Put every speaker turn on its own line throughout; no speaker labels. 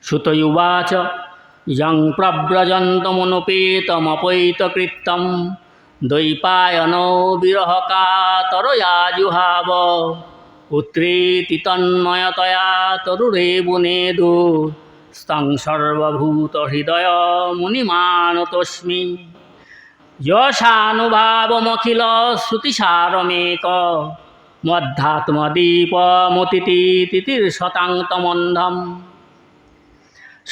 সুতयुवाच यं प्रव्रजन्तमनुपेतमपैतकृत्यं द्वैपायनो विरहकातरया जुहाव उत्रेति तन्मयतया तरुरेवुनेदु स्तं सर्वभूतहृदय मुनिमानतोऽस्मि यशानुभावमखिल श्रुतिसारमेक मध्यात्मदीपमतितीतिर्शताङ्गमन्धम्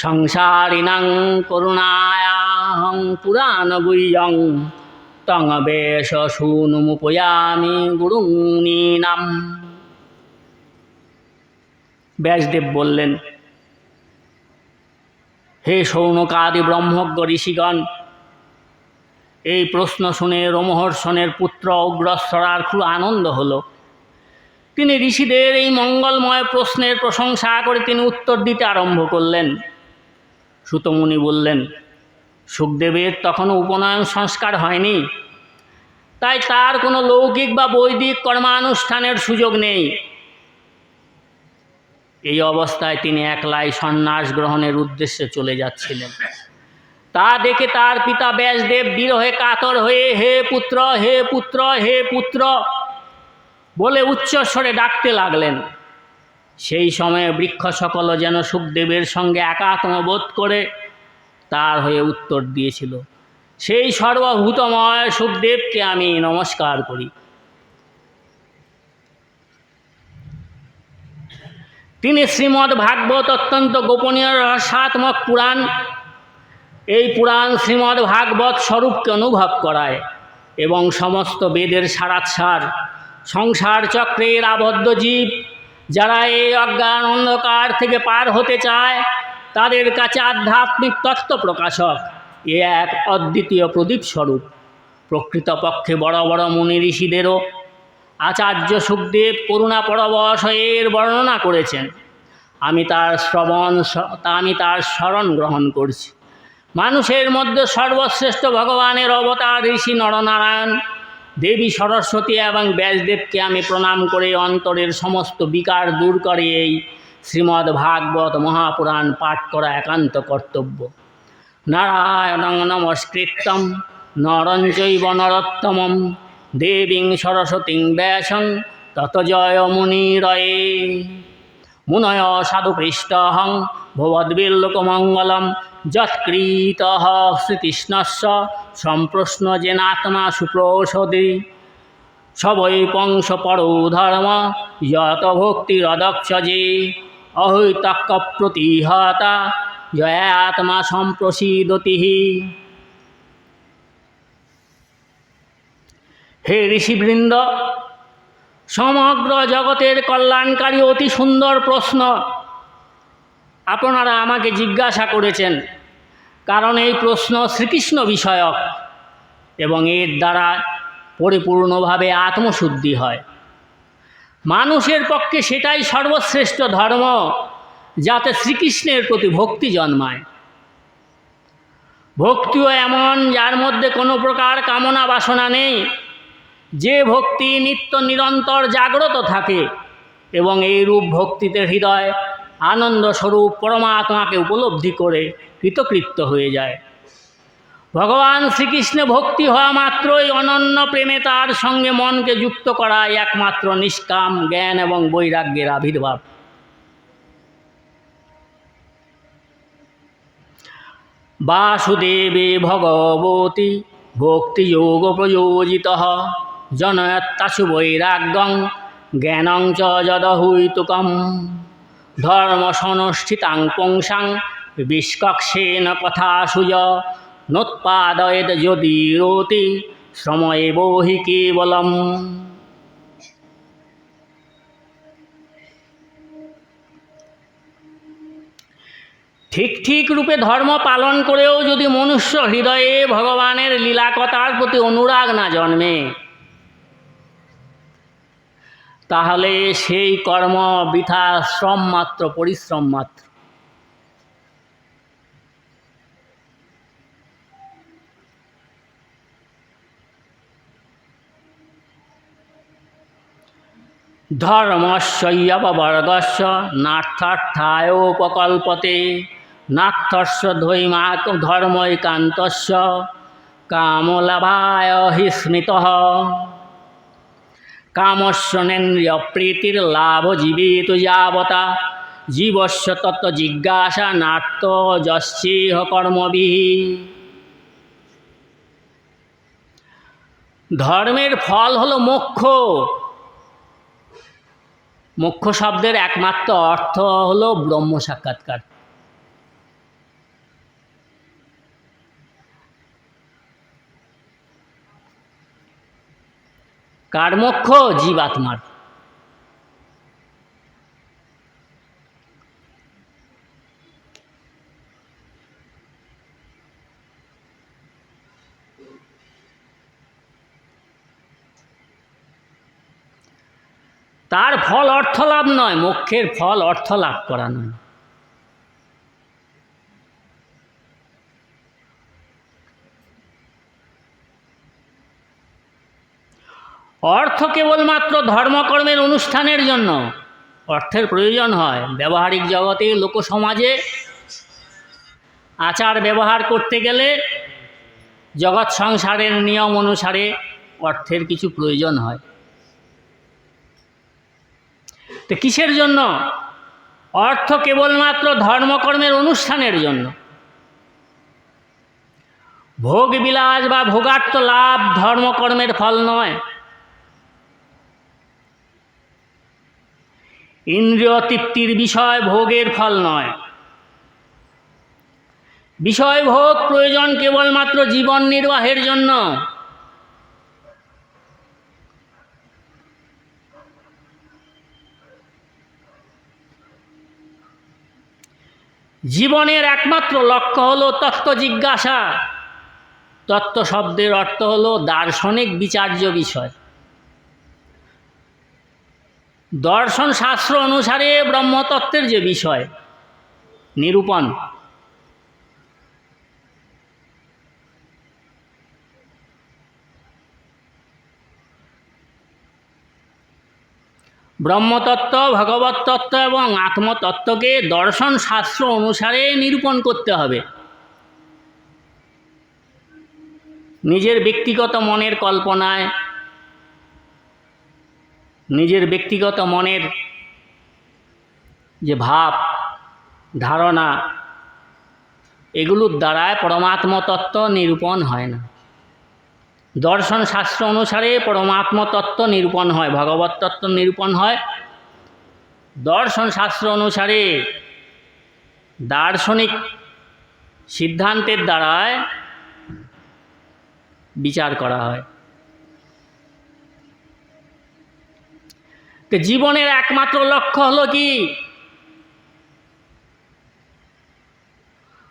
संसारिणां करुणायाहं पुराणगुह्यं तङ्वेशसूनुमुपयामि गुरुमुनीनां। ব্যাসদেব বললেন, হে শৌনকাদি ব্রহ্মজ্ঞ ঋষিগণ, এই প্রশ্ন শুনে রোমহর্ষণের পুত্র অগ্রশ্বরার খুব আনন্দ হলো। তিনি ঋষিদের এই মঙ্গলময় প্রশ্নের প্রশংসা করে তিনি উত্তর দিতে আরম্ভ করলেন। সুতমুনি বললেন, সুখদেবের তখনও উপনয়ন সংস্কার হয়নি, তাই তার কোনো লৌকিক বা বৈদিক কর্মানুষ্ঠানের সুযোগ নেই। এই অবস্থায় তিনি একলাই সন্ন্যাস গ্রহণের উদ্দেশ্যে চলে যাচ্ছিলেন। তা দেখে তার পিতা ব্যাসদেব বিরহে কাতর হয়ে হে পুত্র, হে পুত্র, হে পুত্র বলে উচ্চস্বরে ডাকতে লাগলেন। সেই সময়ে বৃক্ষ সকল যেন সুখদেবের সঙ্গে একাত্মবোধ করে তার হয়ে উত্তর দিয়েছিল, সেই সর্বভূতময় সুখদেবকে আমি নমস্কার করি। তিনি শ্রীমদ্ ভাগবত অত্যন্ত গোপনীয় রহস্যাত্মক পুরাণ। এই পুরাণ শ্রীমদ্ ভাগবত স্বরূপকে অনুভব করায় এবং সমস্ত বেদের সারাৎসার। সংসার চক্রের আবদ্ধ জীব যারা এই অজ্ঞান অন্ধকার থেকে পার হতে চায় তাদের কাছে আধ্যাত্মিক তত্ত্ব প্রকাশক এ এক অদ্বিতীয় প্রদীপ স্বরূপ। প্রকৃতপক্ষে বড় বড় মুনি ঋষিদেরও আচার্য সুখদেব করুণা পরবশ এর বর্ণনা করেছেন। আমি তার স্মরণ গ্রহণ করছি। মানুষের মধ্যে সর্বশ্রেষ্ঠ ভগবানের অবতার ঋষি নরনারায়ণ, দেবী সরস্বতী এবং ব্যাসদেবকে আমি প্রণাম করে অন্তরের সমস্ত বিকার দূর করে এই শ্রীমদ্ ভাগবত মহাপুরাণ পাঠ করা একান্ত কর্তব্য। নারায়ণং নমস্কৃত্যং নরং চৈব নরোত্তমং দেবীং সরস্বতীং ব্যাসং ততো জয় মুনিরয়ে। মুনয় সাধুপৃষ্টহং ভবদ্বিল্লোকমঙ্গলম যৎকৃতঃ শ্রীকৃষ্ণস্য সম্প্রশ্ন জেনাত্মা সুপ্রৌষধি সবৈপংশ পরো ধর্ম যত ভক্তিরদক্ষজে অহৈতক্য প্রতিহতা জয়াত্মা সম্প্রসীদতি। হে ঋষিবৃন্দ, সমগ্র জগতের কল্যাণকারী অতি সুন্দর প্রশ্ন আপনারা আমাকে জিজ্ঞাসা করেছেন, কারণ এই প্রশ্ন শ্রীকৃষ্ণ বিষয়ক এবং এর দ্বারা পরিপূর্ণভাবে আত্মশুদ্ধি হয়। মানুষের পক্ষে সেটাই সর্বশ্রেষ্ঠ ধর্ম, যাতে শ্রীকৃষ্ণের প্রতি ভক্তি জন্মায়। ভক্তিও এমন যার মধ্যে কোনো প্রকার কামনা বাসনা নেই, যে ভক্তি নিত্য নিরন্তর জাগ্রত থাকে এবং এই রূপ ভক্তিতে হৃদয় আনন্দস্বরূপ পরমাত্মাকে উপলব্ধি করে কৃতকৃত্য হয়ে যায়। ভগবান শ্রীকৃষ্ণে ভক্তি হওয়া মাত্রই অনন্য প্রেমে তার সঙ্গে মনকে যুক্ত করায় একমাত্র নিষ্কাম জ্ঞান এবং বৈরাগ্যের আবির্ভাব। বাসুদেবে ভগবতী ভক্তিযোগ প্রয়োজিতঃ জনয়ত্তাসু বৈরাগ্যং জ্ঞানং চ যদহৈতুকম ধর্মসনুষ্ঠিতাং পুংসাং বিষ্কক্ষেন কথাসুজ নোৎপাদয়েদ যদিরোতি শ্রময়েব হি কেবলম। ঠিক ঠিক রূপে ধর্ম পালন করেও যদি মনুষ্য হৃদয়ে ভগবানের লীলাকথার প্রতি অনুরাগ না জন্মে, তাহলে সেই কর্ম বৃথা শ্রম মাত্র, পরিশ্রম মাত্র। ধর্মস্যপবর্গস্য নার্থার্থায়োপকল্পতে নাথস্য ধর্মৈকান্তস্য কামলাভায় হি স্মৃতঃ কামস্যনেন্দ্রিয় প্রীতির লাভ জীবিত যাবতা জীবস্য তত্ত্ব জিজ্ঞাসা নাট্য যশ্চেহ কর্মবিহি। ধর্মের ফল হলো মোক্ষ। মোক্ষ শব্দের একমাত্র অর্থ হলো ব্রহ্ম সাক্ষাৎকার। কার মোক্ষ? জীবাত্মার। তার ফল অর্থ লাভ নয়, মোক্ষের ফল অর্থ লাভ করা নয়। অর্থ কেবলমাত্র ধর্মকর্মের অনুষ্ঠানের জন্য অর্থের প্রয়োজন হয়। ব্যবহারিক জগতে লোকসমাজে আচার ব্যবহার করতে গেলে জগৎ সংসারের নিয়ম অনুসারে অর্থের কিছু প্রয়োজন হয়। তো কিসের জন্য? অর্থ কেবলমাত্র ধর্মকর্মের অনুষ্ঠানের জন্য। ভোগ বিলাস বা ভোগার্থ লাভ ধর্মকর্মের ফল নয়। ইন্দ্রিয় তৃপ্তির বিষয় ভোগের ফল নয়। বিষয় ভোগ প্রয়োজন কেবলমাত্র জীবন নির্বাহের জন্য। জীবনের একমাত্র লক্ষ্য হলো তত্ত্ব জিজ্ঞাসা। তত্ত্ব শব্দের অর্থ হলো দার্শনিক বিচার্য বিষয়। দর্শন শাস্ত্র অনুসারে ব্রহ্মতত্ত্বের যে বিষয় নিরূপণ, ব্রহ্মতত্ত্ব, ভগবত তত্ত্ব এবং আত্মতত্ত্বকে দর্শন শাস্ত্র অনুসারে নিরূপণ করতে হবে। নিজের ব্যক্তিগত মনের কল্পনায়, নিজের ব্যক্তিগত মনের যে ভাব ধারণা, এগুলোর দ্বারায় পরমাত্ম তত্ত্ব নিরূপণ হয় না। দর্শন শাস্ত্র অনুসারে পরমাত্ম তত্ত্ব নিরূপণ হয়, ভগবত তত্ত্ব নিরূপণ হয়। দর্শন শাস্ত্র অনুসারে দার্শনিক সিদ্ধান্তের দ্বারায় বিচার করা হয়। তো জীবনের একমাত্র লক্ষ্য হলো কি?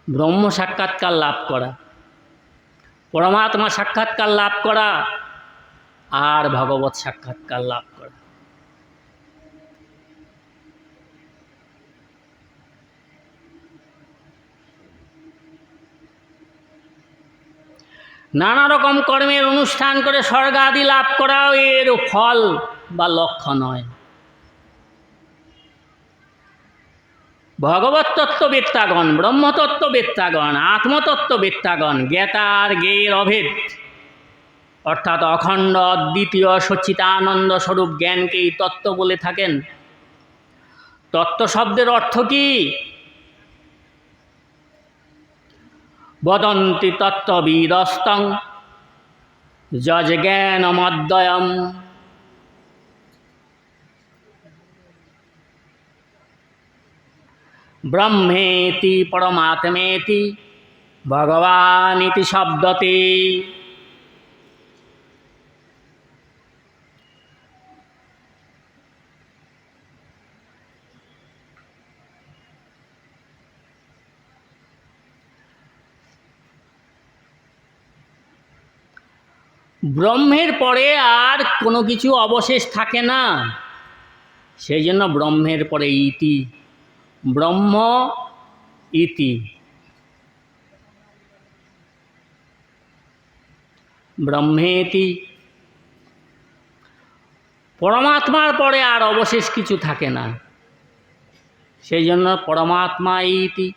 ব্রহ্ম সাক্ষাৎকার লাভ করা, পরমাত্মা সাক্ষাৎকার লাভ করা, আর ভগবত সাক্ষাৎকার লাভ করা। নানা রকম কর্মের অনুষ্ঠান করে স্বর্গ আদি লাভ করাও এর ফল বা লক্ষ্য নয়। ভগবত তত্ত্ববেত্তাগণ, ব্রহ্মতত্ত্ববেত্তাগণ, আত্মতত্ত্ববেত্তাগণ জ্ঞাতা আর জ্ঞেয়ের অভেদ অর্থাৎ অখণ্ড অদ্বিতীয় সচ্চিদানন্দ স্বরূপ জ্ঞানকেই তত্ত্ব বলে থাকেন। তত্ত্ব শব্দের অর্থ কি? বদন্তি তত্ত্ববিদস্তং যজ্ঞানমদ্বয়ম। ব্রহ্মেতি পরমাত্মেতি ভগবানিতি শব্দতে। ব্রহ্মের পরে আর কোনো কিছু অবশেষ থাকে না, সেই জন্য ব্রহ্মের পরে ইতি, ব্রহ্ম ইতি। ব্রহ্মেতি, পরমাত্মার পরে আর অবশেষ কিছু থাকে না, সেই জন্য পরমাত্মা ইতি।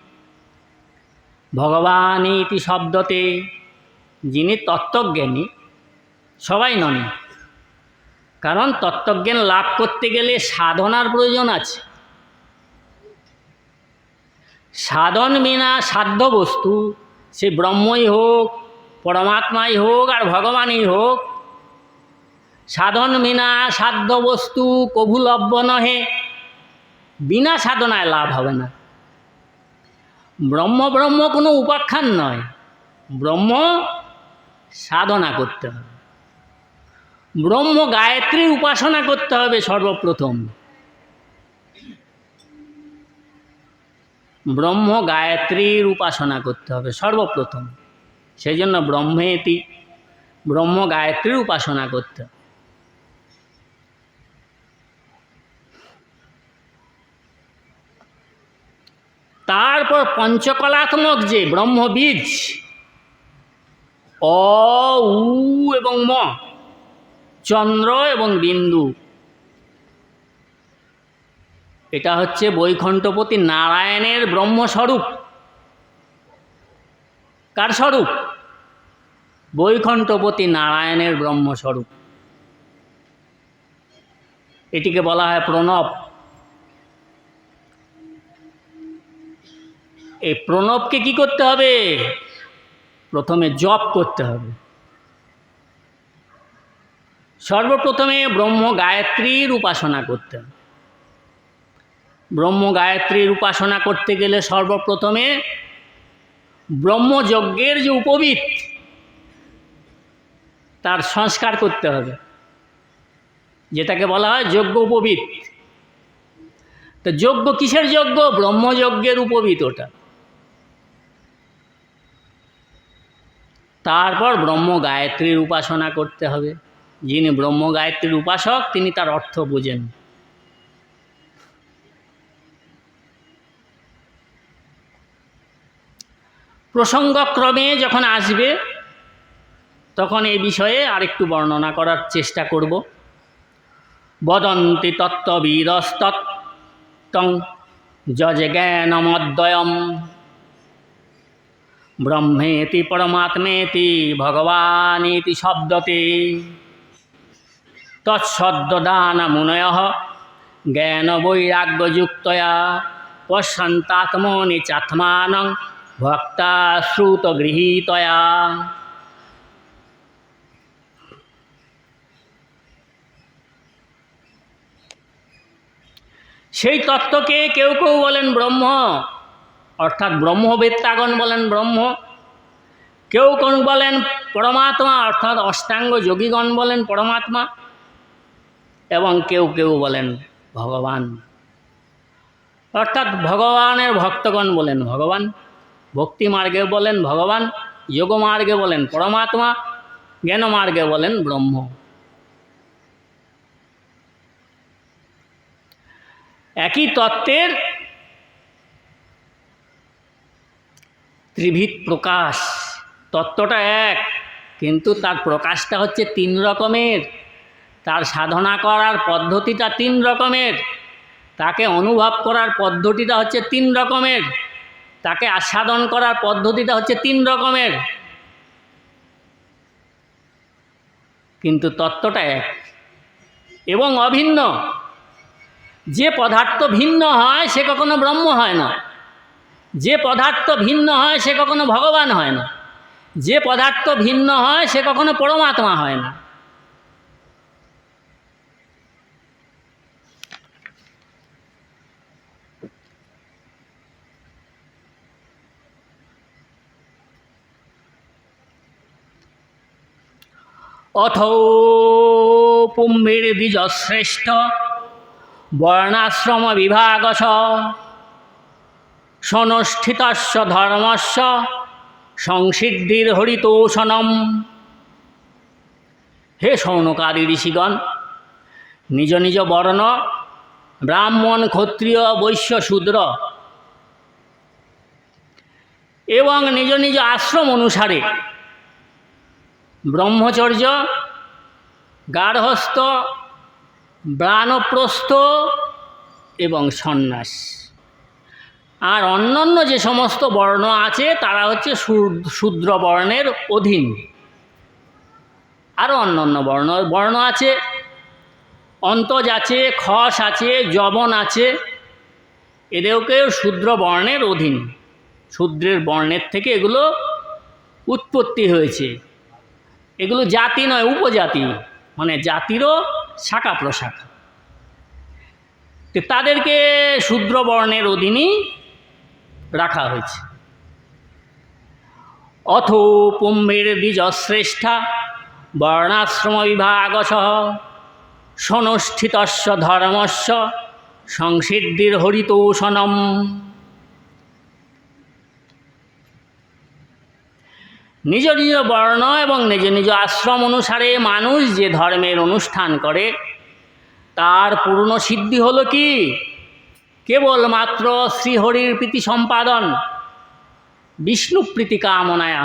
ভগবান ইতি শব্দতে, যিনি তত্ত্বজ্ঞানী সবাই নন, কারণ তত্ত্বজ্ঞান লাভ করতে গেলে সাধনার প্রয়োজন আছে। সাধন বিনা সাধ্য বস্তু, সে ব্রহ্মই হোক, পরমাত্মাই হোক আর ভগবানই হোক, সাধন বিনা সাধ্য বস্তু কভু লভ্য নহে, বিনা সাধনায় লাভ হবে না। ব্রহ্ম ব্রহ্ম কোনো উপাখ্যান নয়, ব্রহ্ম সাধনা করতে হবে। ব্রহ্ম গায়ত্রীর উপাসনা করতে হবে সর্বপ্রথম। ব্রহ্ম গায়ত্রীর উপাসনা করতে হবে সর্বপ্রথম, সেই জন্য ব্রহ্মেতি, ব্রহ্ম গায়ত্রীর উপাসনা করতে হবে। তারপর পঞ্চকলাত্মক যে ব্রহ্মবীজ, অ উ এবং ম, চন্দ্র এবং বিন্দু, এটা হচ্ছে বৈকুণ্ঠপতি নারায়ণের ব্রহ্মস্বরূপ। কার স্বরূপ? বৈকুণ্ঠপতি নারায়ণের ব্রহ্মস্বরূপ। এটিকে বলা হয় প্রণব। এই প্রণবকে কি করতে হবে? প্রথমে জপ করতে হবে। সর্বপ্রথমে ব্রহ্ম গায়ত্রীর উপাসনা করতে হবে। ব্রহ্ম গায়ত্রীর উপাসনা করতে গেলে সর্বপ্রথমে ব্রহ্মযজ্ঞের যে উপবীত, তার সংস্কার করতে হবে, যেটাকে বলা হয় যজ্ঞ উপবীত। তো যজ্ঞ কিসের যজ্ঞ? ব্রহ্মযজ্ঞের উপবীত ওটা। তারপর ব্রহ্ম গায়ত্রীর উপাসনা করতে হবে। যিনি ব্রহ্ম গায়ত্রীর উপাসক, তিনি তার অর্থ বোঝেন। প্রসঙ্গক্রমে যখন আসবে তখন এই বিষয়ে আরেকটু বর্ণনা করার চেষ্টা করব। বদন্তি তত্ত্ববিদস্তত্ত্বং যজ জ্ঞানমদ্বয়ম ব্রহ্মেতি পরমাত্মেতি ভগবানেতি শব্দতে তৎসদ্দানমুনয়ঃ জ্ঞানবৈরাগ্যযুক্তয়া পশ্যন্তাত্মনি চাত্মানং ভক্তা শ্রুতগৃহীতয়া। সেই তত্ত্বকে কেউ কেউ বলেন ব্রহ্ম, অর্থাৎ ব্রহ্মবেত্তাগণ বলেন ব্রহ্ম। কেউ কেউ বলেন পরমাত্মা, অর্থাৎ অষ্টাঙ্গ যোগীগণ বলেন পরমাত্মা। এবং কেউ কেউ বলেন ভগবান, অর্থাৎ ভগবানের ভক্তগণ বলেন ভগবান। ভক্তি মার্গে বলেন ভগবান, যোগ মার্গে বলেন পরমাত্মা, জ্ঞান মার্গে বলেন ব্রহ্ম। একই তত্ত্বের ত্রিভিদ প্রকাশ। তত্ত্বটা এক, কিন্তু তার প্রকাশটা হচ্ছে তিন রকমের। তার সাধনা করার পদ্ধতিটা তিন রকমের, তাকে অনুভব করার পদ্ধতিটা হচ্ছে তিন রকমের, তাকে আস্বাদন করার পদ্ধতিটা হচ্ছে তিন রকমের, কিন্তু তত্ত্বটা এক এবং অভিন্ন। যে পদার্থ ভিন্ন হয় সে কখনো ব্রহ্ম হয় না, যে পদার্থ ভিন্ন হয় সে কখনো ভগবান হয় না, যে পদার্থ ভিন্ন হয় সে কখনো পরমাত্মা হয় না। অথো পুম্ভীর দ্বিজশ্রেষ্ঠ বর্ণাশ্রম বিভাগশ সনুষ্ঠিতস্য ধর্মস্য সংসিদ্ধির হরিতোষণম। হে শৌনকাদি ঋষিগণ, নিজ নিজ বর্ণ ব্রাহ্মণ, ক্ষত্রিয়, বৈশ্য, শূদ্র এবং নিজ নিজ আশ্রম অনুসারে ব্রহ্মচর্য, গার্হস্থ্য, বানপ্রস্থ এবং সন্ন্যাস, আর অন্যান্য যে সমস্ত বর্ণ আছে তারা হচ্ছে শূদ্র বর্ণের অধীন। আরও অন্যান্য বর্ণ আছে, অন্তজ আছে, খস আছে, যবন আছে, এদেরকেও শূদ্র বর্ণের অধীন। শূদ্রের বর্ণের থেকে এগুলো উৎপত্তি হয়েছে। এগুলো জাতি নয়, উপজাতি, মানে জাতিরও শাখা প্রশাখা। তো তাদেরকে শূদ্র বর্ণের অধীনই রাখা হয়েছে। অথ পুম্ভীর দ্বিজশ্রেষ্ঠা বর্ণাশ্রম বিভাগসহ সনুষ্ঠিতস্য ধর্মস্য সংসিদ্ধির হরিতৌষণম। নিজ নিজ বর্ণ এবং নিজ নিজ আশ্রম অনুসারে মানুষ যে ধর্মের অনুষ্ঠান করে তার পূর্ণ সিদ্ধি হলো কি? কেবলমাত্র শ্রীহরির প্রীতি সম্পাদন, বিষ্ণু প্রীতি কামনায়া,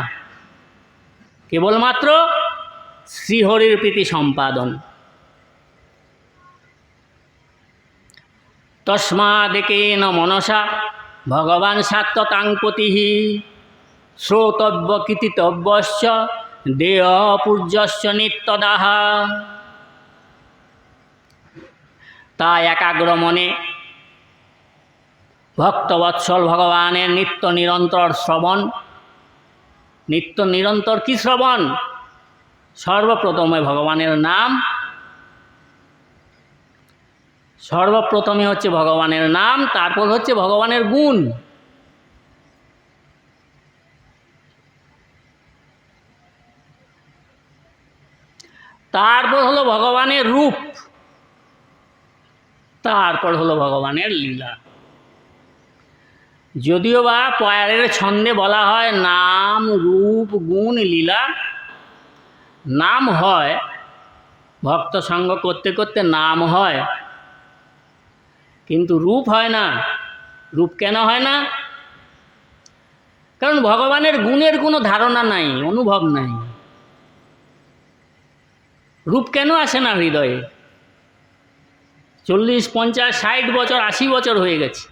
কেবলমাত্র শ্রীহরির প্রীতি সম্পাদন। তস্মাদেকেন মনসা ভগবান সাত্ত্বতাং পতিঃ শ্রোতব্য কীর্তিতব্যশ্চ দেহ পূজ্যশ্চ নিত্যদাহ। তাই একাগ্র মনে ভক্তবৎসল ভগবানের নিত্য নিরন্তর শ্রবণ। নিত্য নিরন্তর কি শ্রবণ? সর্বপ্রথমে ভগবানের নাম, সর্বপ্রথমে হচ্ছে ভগবানের নাম, তারপর হচ্ছে ভগবানের গুণ। তারপর হলো ভগবানের রূপ, তারপর হলো ভগবানের লীলা। যদিও বা পয়ারের ছন্দে বলা হয় নাম রূপ গুণ লীলা, নাম হয় ভক্ত সঙ্গ করতে করতে নাম হয়, কিন্তু রূপ হয় না। রূপ কেন হয় না? কারণ ভগবানের গুণের কোনো ধারণা নাই, অনুভব নাই। রূপ কেন আসে না হৃদয়ে? 40, 50, 60 বছর, 80 বছর হয়ে গেছে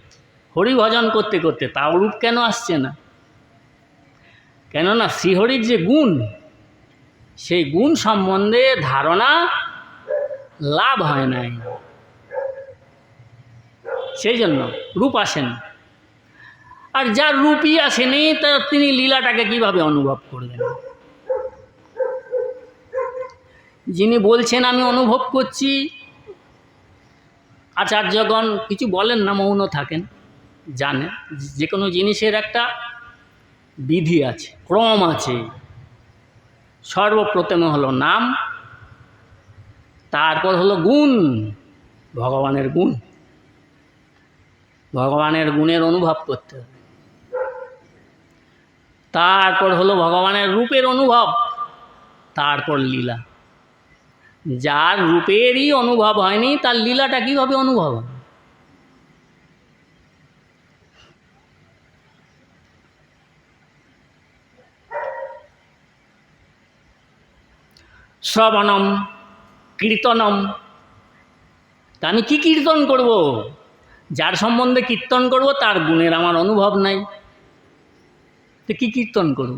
হরি ভজন করতে করতে, তাও রূপ কেন আসছে না? কেননা শ্রীহরির যে গুণ, সেই গুণ সম্বন্ধে ধারণা লাভ হয় নাই, সেই জন্য রূপ আসেন। আর যার রূপই আসেনি তার তিনি লীলাটাকে কিভাবে অনুভব করবেন? যিনি বলছেন আমি অনুভব করছি, আচার্যগণ কিছু বলেন না, মৌন থাকেন, জানেন যে কোনো জিনিসের একটা বিধি আছে, ক্রম আছে। সর্বপ্রথমে হলো নাম, তারপর হলো গুণ, ভগবানের গুণ। ভগবানের গুণের অনুভব করতে হবে। তারপর হলো ভগবানের রূপের অনুভব, তারপর লীলা। যার রূপেরই অনুভব হয়নি তার লীলাটা কিভাবে অনুভব হবে? শ্রবণম কীর্তনম। তা আমি কি কীর্তন করব? যার সম্বন্ধে কীর্তন করব তার গুণের আমার অনুভব নাই, তো কি কীর্তন করব?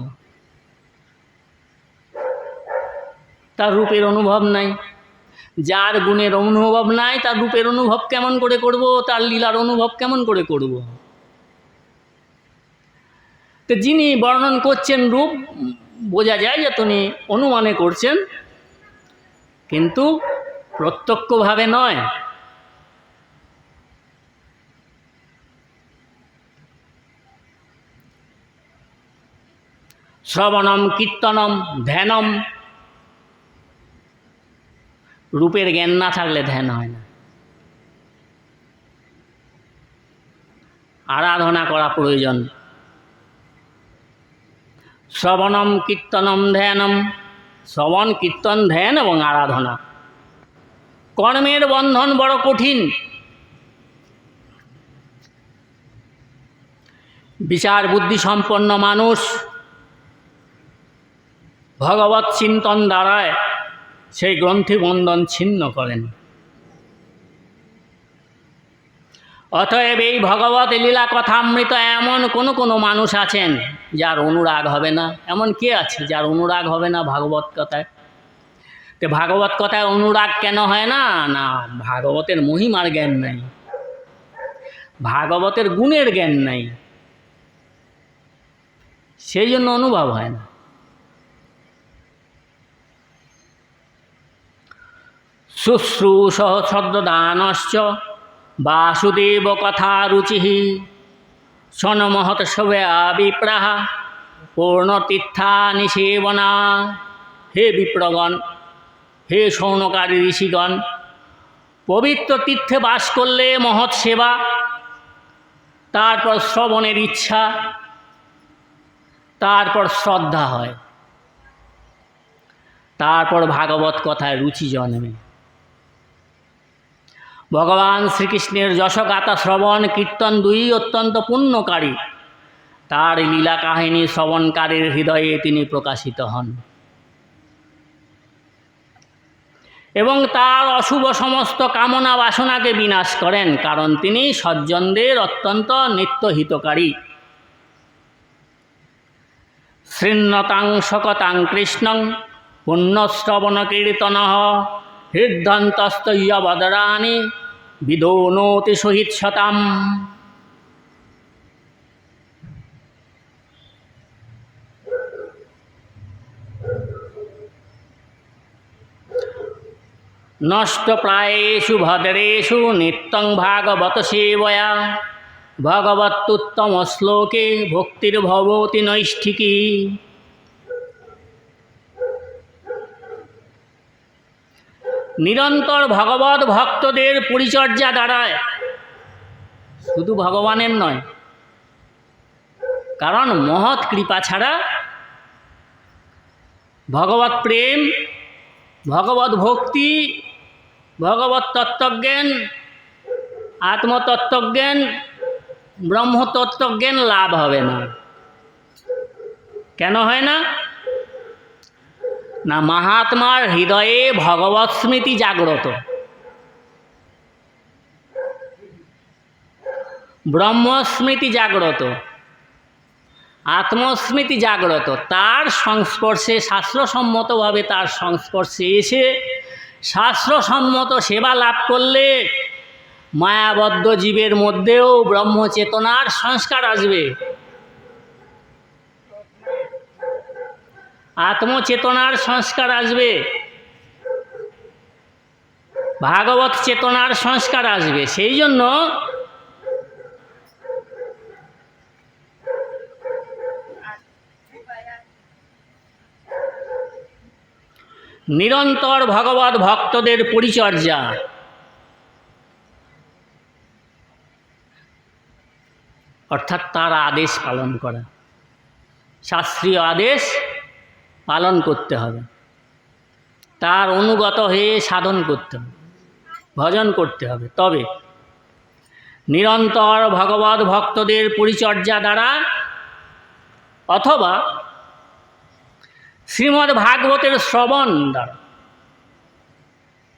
তার রূপের অনুভব নাই। যার গুণের অনুভব নাই তার রূপের অনুভব কেমন করে করব? তার লীলার অনুভব কেমন করে করব? তো যিনি বর্ণন করছেন রূপ, বোঝা যায় যে তিনি অনুমানে করছেন, কিন্তু প্রত্যক্ষভাবে নয়। শ্রবণম কীর্তনম ধ্যানম। রূপের জ্ঞান না থাকলে ধ্যান হয় না। আরাধনা করা প্রয়োজন। শ্রবণম কীর্তনম ধ্যানম, শ্রবণ কীর্তন ধ্যান এবং আরাধনা। কর্মের বন্ধন বড় কঠিন। বিচার বুদ্ধি সম্পন্ন মানুষ ভগবৎ চিন্তন দ্বারায় সেই গ্রন্থি বন্ধন ছিন্ন করেন। অতএব এই ভগবত লীলা কথামৃত এমন কোনো মানুষ আছেন যার অনুরাগ হবে না? এমন কে আছে যার অনুরাগ হবে না ভাগবত কথায়? তো ভাগবত কথায় অনুরাগ কেন হয় না? না, ভাগবতের মহিমার জ্ঞান নাই, ভাগবতের গুণের জ্ঞান নাই, সেই জন্য অনুভব হয় না। শুশ্রূষ শ্রদ্ধানশ্চ বাসুদেব কথা রুচি সনমহত শোভয়া বিপ্রাহ পূর্ণতীর্থা নিষেবনা। হে বিপ্রগণ, হে শৌনকারী ঋষিগণ, পবিত্র তীর্থে বাস করলে মহৎ সেবা, তারপর শ্রবণের ইচ্ছা, তারপর শ্রদ্ধা হয়, তারপর ভাগবত কথায় রুচি জন্মে। ভগবান শ্রীকৃষ্ণের যশগাথা শ্রবণ কীর্তন দুই অত্যন্ত পুণ্যকারী। তার লীলা কাহিনী শ্রবণকারীর হৃদয়ে তিনি প্রকাশিত হন এবং তার অশুভ সমস্ত কামনা বাসনাকে বিনাশ করেন, কারণ তিনি সজ্জনদের অত্যন্ত নিত্যহিতকারী। শৃণ্বতাং শকতাং কৃষ্ণং পুণ্যশ্রবণ কীর্তনঃ হৃদন্তস্তৈয় বদরাণি বিদোনোতি সহিত শতাম। নষ্টপ্রায়েষু ভদ্রেষু নিত্যং ভাগবত সেবয়া ভগবত্যুত্তম শ্লোকে ভক্তির্ভবতি নৈষ্ঠিকী। নিরন্তর ভগবত ভক্তদের পরিচর্যা দ্বারায়, শুধু ভগবানের নয়, কারণ মহৎ কৃপা ছাড়া ভগবত প্রেম, ভগবত ভক্তি, ভগবত তত্ত্বজ্ঞান, আত্মতত্ত্বজ্ঞান, ব্রহ্মতত্ত্বজ্ঞান লাভ হবে না। কেন হয় না? না, মহাত্মার হৃদয়ে ভগবৎ স্মৃতি জাগ্রত, ব্রহ্মস্মৃতি জাগ্রত, আত্মস্মৃতি জাগ্রত। তার সংস্পর্শে, শাস্ত্রসম্মতভাবে তার সংস্পর্শে এসে শাস্ত্রসম্মত সেবা লাভ করলে মায়াবদ্ধ জীবের মধ্যেও ব্রহ্মচেতনার সংস্কার আসবে, আত্মচেতনার সংস্কার আসবে, ভাগবত চেতনার সংস্কার আসবে। সেই জন্য নিরন্তর ভগবত ভক্তদের পরিচর্যা, অর্থাৎ তার আদেশ পালন করা, শাস্ত্রীয় আদেশ পালন করতে হবে, তার অনুগত হয়ে সাধন করতে হবে, ভজন করতে হবে। তবে নিরন্তর ভগবত ভক্তদের পরিচর্যা দ্বারা অথবা শ্রীমদ্ ভাগবতের শ্রবণ দ্বারা,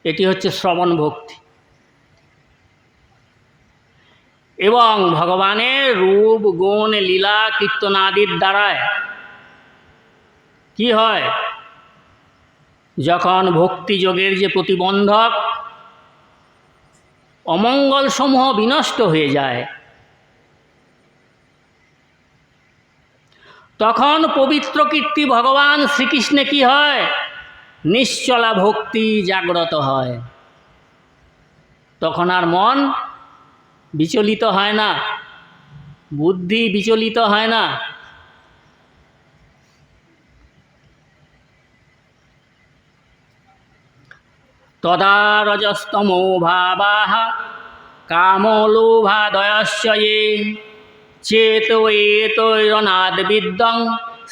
এটি হচ্ছে শ্রবণ ভক্তি, এবং ভগবানের রূপ গুণ লীলা কীর্তনাদির দ্বারায় কি হয়? যখন ভক্তিযোগের যে প্রতিবন্ধক অমঙ্গলসমূহ বিনষ্ট হয়ে যায়, তখন পবিত্র কীর্তি ভগবান শ্রীকৃষ্ণে কি হয়? নিশ্চলা ভক্তি জাগ্রত হয়। তখন আর মন বিচলিত হয় না, বুদ্ধি বিচলিত হয় না। তদা রজস্তমো ভাবাঃ কামলোভাদয়শ্চ ये চেতয়েতৈরনাদ্বিদ্যং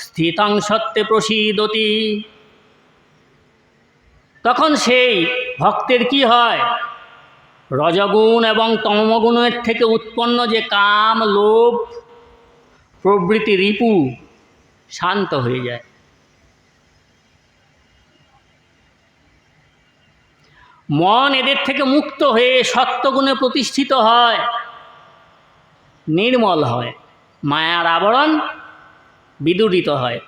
স্থিতং সত্যে প্রসীদতি। তখন সেই ভক্তের কি হয়? রজগুণ এবং তমগুণের থেকে উৎপন্ন যে কাম, লোভ প্রভৃতি রিপু শান্ত হয়ে যায়। মন এদের থেকে মুক্ত হয়ে সত্যগুণে প্রতিষ্ঠিত হয়। নির্মল হয়, মায়ার আবরণ বিদূরিত হয়।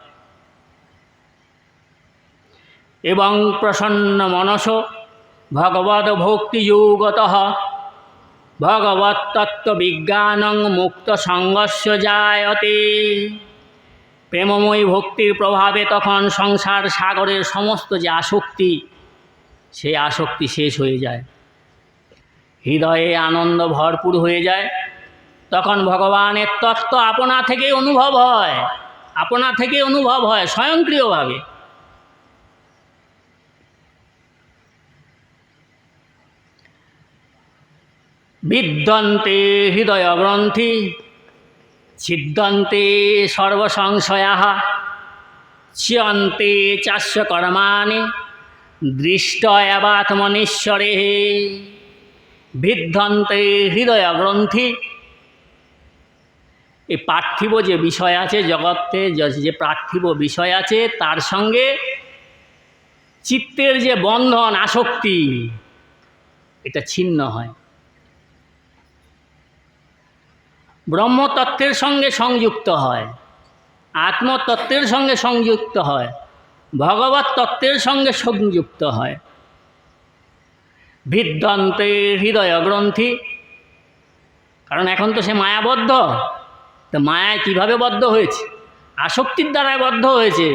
এবং প্রসন্ন মনস ভগবদ ভক্তিযোগতঃ ভগবত্তত্ত্ববিজ্ঞানং মুক্ত সঙ্গস্য জায়তে। প্রেমময়ী ভক্তির প্রভাবে তখন সংসার সাগরের সমস্ত যে আসক্তি, সেই আসক্তি শেষ হয়ে যায়, হৃদয়ে আনন্দ ভরপুর হয়ে যায়। তখন ভগবানের তত্ত্ব আপনা থেকে অনুভব হয়, আপনা থেকে অনুভব হয় স্বয়ংক্রিয়ভাবে। বিদ্যন্তে হৃদয় গ্রন্থি ছিদ্যন্তে সর্বসংশয়াঃ চ্যন্তে চাস্য কর্মাণি দৃষ্ট এবাত্মনীশ্বরে। বিদ্যন্তে হৃদয় গ্রন্থি, এই পার্থিব যে বিষয় আছে, জগতে যে পার্থিব বিষয় আছে, তার সঙ্গে চিত্তের যে বন্ধন আসক্তি, এটা ছিন্ন হয়। ব্রহ্মতত্ত্বের সঙ্গে সংযুক্ত হয়, আত্মতত্ত্বের সঙ্গে সংযুক্ত হয়, ভগবত তত্ত্বের সঙ্গে সংযুক্ত হয়। বিদ্যন্তে হৃদয় গ্রন্থি, কারণ এখন তো সে মায়াবদ্ধ, তো মায়ায় কিভাবে বদ্ধ হয়েছে? আসক্তির দ্বারায় বদ্ধ হয়েছে,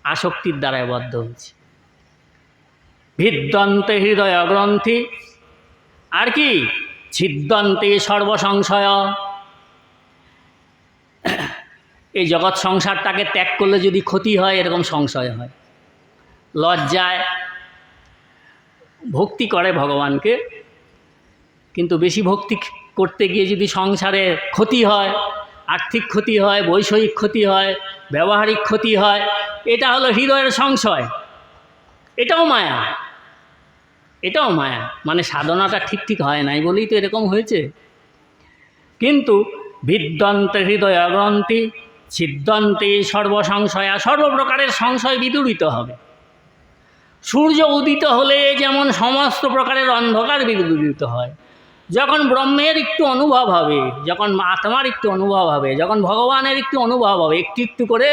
আসক্তির দ্বারায় বদ্ধ হয়েছে। বিদ্যন্তে হৃদয় গ্রন্থি, আর কি ছিদ্যন্তে সর্বসংশয়। এই জগৎ সংসারটাকে ত্যাগ করলে যদি ক্ষতি হয়, এরকম সংশয় হয়। লজ্জায় ভক্তি করে ভগবানকে, কিন্তু বেশি ভক্তি করতে গিয়ে যদি সংসারে ক্ষতি হয়, আর্থিক ক্ষতি হয়, বৈষয়িক ক্ষতি হয়, ব্যবহারিক ক্ষতি হয়, এটা হলো হৃদয়ের সংশয়। এটাও মায়া, এটাও মায়া, মানে সাধনাটা ঠিক ঠিক হয় নাই বলেই তো এরকম হয়েছে। কিন্তু বিদ্যন্তে হৃদয় গ্রন্থি ছিদ্যন্তে সর্বসংশয়া, সর্বপ্রকারের সংশয় বিদূরিত হবে। সূর্য উদিত হলে যেমন সমস্ত প্রকারের অন্ধকার বিদূরিত হয়, যখন ব্রহ্মের একটু অনুভব হবে, যখন আত্মার একটু অনুভব হবে, যখন ভগবানের একটু অনুভব হবে, একটু একটু করে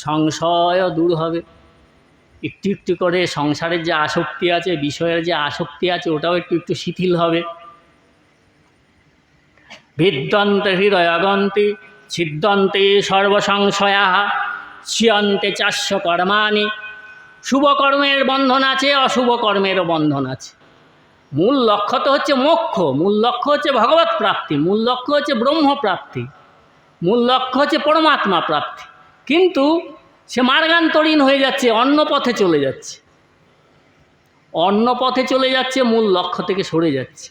সংশয়ও দূর হবে। একটু একটু করে সংসারের যে আসক্তি আছে, বিষয়ের যে আসক্তি আছে, ওটাও একটু একটু শিথিল হবে। বিদ্যন্তে হৃদয় গ্রন্থি ছিদ্যন্তে সর্বসংশয়াঃ চ্যন্তে চাস্য কর্মাণি। শুভ কর্মের বন্ধন আছে, অশুভ কর্মেরও বন্ধন আছে। মূল লক্ষ্য তো হচ্ছে মোক্ষ, মূল লক্ষ্য হচ্ছে ভগবত প্রাপ্তি, মূল লক্ষ্য হচ্ছে ব্রহ্ম প্রাপ্তি, মূল লক্ষ্য হচ্ছে পরমাত্মা প্রাপ্তি। কিন্তু সে মার্গান্তরীণ হয়ে যাচ্ছে, অন্য পথে চলে যাচ্ছে, অন্য পথে চলে যাচ্ছে, মূল লক্ষ্য থেকে সরে যাচ্ছে।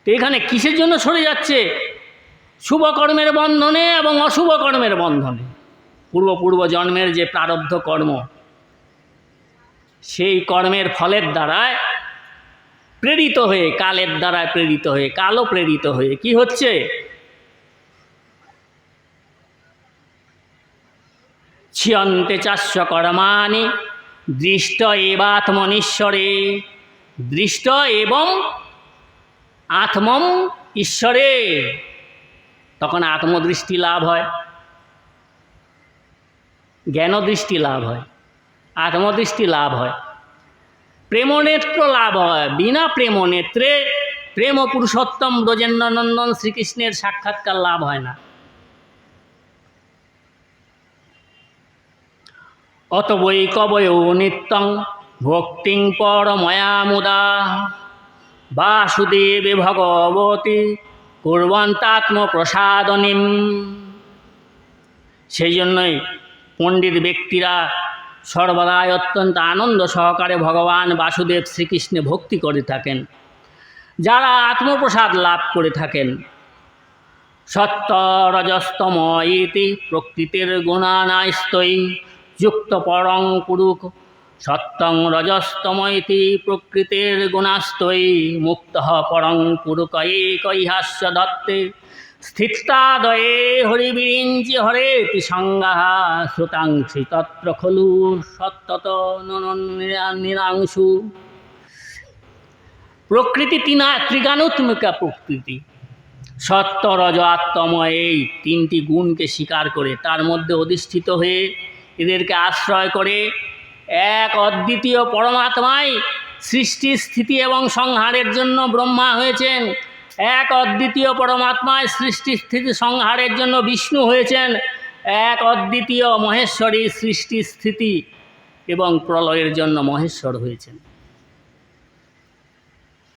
তো এখানে কিসের জন্য সরে যাচ্ছে? শুভ কর্মের বন্ধনে এবং অশুভ কর্মের বন্ধনে। পূর্ব জন্মের যে প্রারব্ধ কর্ম, সেই কর্মের ফলের দ্বারায় প্রেরিত হয়ে, কালের দ্বারায় প্রেরিত হয়ে, কালও প্রেরিত হয়ে কি হচ্ছে? চ্যন্তে চাস্য কর্মাণি দৃষ্ট এবাত্মনীশ্বরে। দৃষ্ট এবং আত্মম ঈশ্বরে, তখন আত্মদৃষ্টি লাভ হয়, জ্ঞানদৃষ্টি লাভ হয়, আত্মদৃষ্টি লাভ হয়, প্রেমনেত্র লাভ হয়। বিনা প্রেমনেত্রে প্রেম পুরুষোত্তম ব্রজেন্দ্রনন্দন শ্রীকৃষ্ণের সাক্ষাৎকার লাভ হয় না। অত বৈ কবয় নিত্যং ভক্তিং পরময়া মুদা বাসুদেবে ভগবতী কুর্বন্তাত্মপ্রসাদনীম। সেই জন্যই পণ্ডিত ব্যক্তিরা সর্বদাই অত্যন্ত আনন্দ সহকারে ভগবান বাসুদেব শ্রীকৃষ্ণে ভক্তি করে থাকেন। যারা আত্মপ্রসাদ লাভ করে থাকেন, সত্য রজস্তম ইতি প্রকৃতির গুণানাস্তৈ যুক্ত পরং পুরুষ সত্যং রজস্তম ইতি প্রকৃতির গুণাস্তৈ মুক্ত পরং পুরুষ একৈহাস্য দত্তে স্থিতাদয়ে হরিবিরিঞ্চি হরেতি সংজ্ঞা শ্রুতাংশি তত্র খলু সত্যত নিরাংশু। প্রকৃতি ত্রিগাণাত্মিকা প্রকৃতি, সত্য রজ আত্মময় এই তিনটি গুণকে স্বীকার করে তার মধ্যে অধিষ্ঠিত হয়ে এদেরকে আশ্রয় করে এক অদ্বিতীয় পরমাত্মাই সৃষ্টি স্থিতি এবং সংহারের জন্য ব্রহ্মা হয়েছেন, এক অদ্বিতীয় পরমাত্মায় সৃষ্টি স্থিতি সংহারের জন্য বিষ্ণু হয়েছেন, এক অদ্বিতীয় মহেশ্বরী সৃষ্টি স্থিতি এবং প্রলয়ের জন্য মহেশ্বর হয়েছেন।